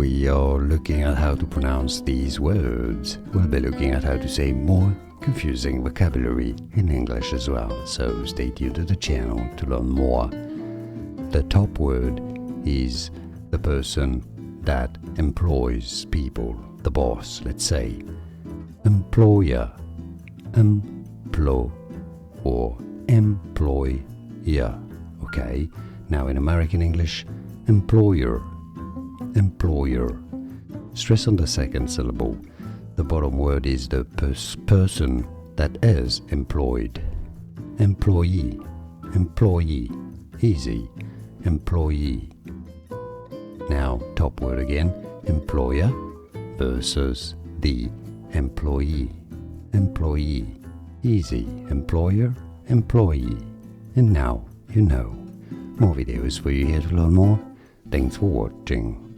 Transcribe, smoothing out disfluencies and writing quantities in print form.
we are looking at how to pronounce these words. We'll be looking at how to say more confusing vocabulary in English as well, so stay tuned to the channel to learn more. The top word is the person that employs people, the boss, let's say. Employer, or employer, okay? Now in American English, employer. Stress on the second syllable. The bottom word is the person that is employed. Employee, easy, employee. Now top word again, employer versus the employee. Easy, employer, employee. And now you know. More videos for you here to learn more. Thanks for watching.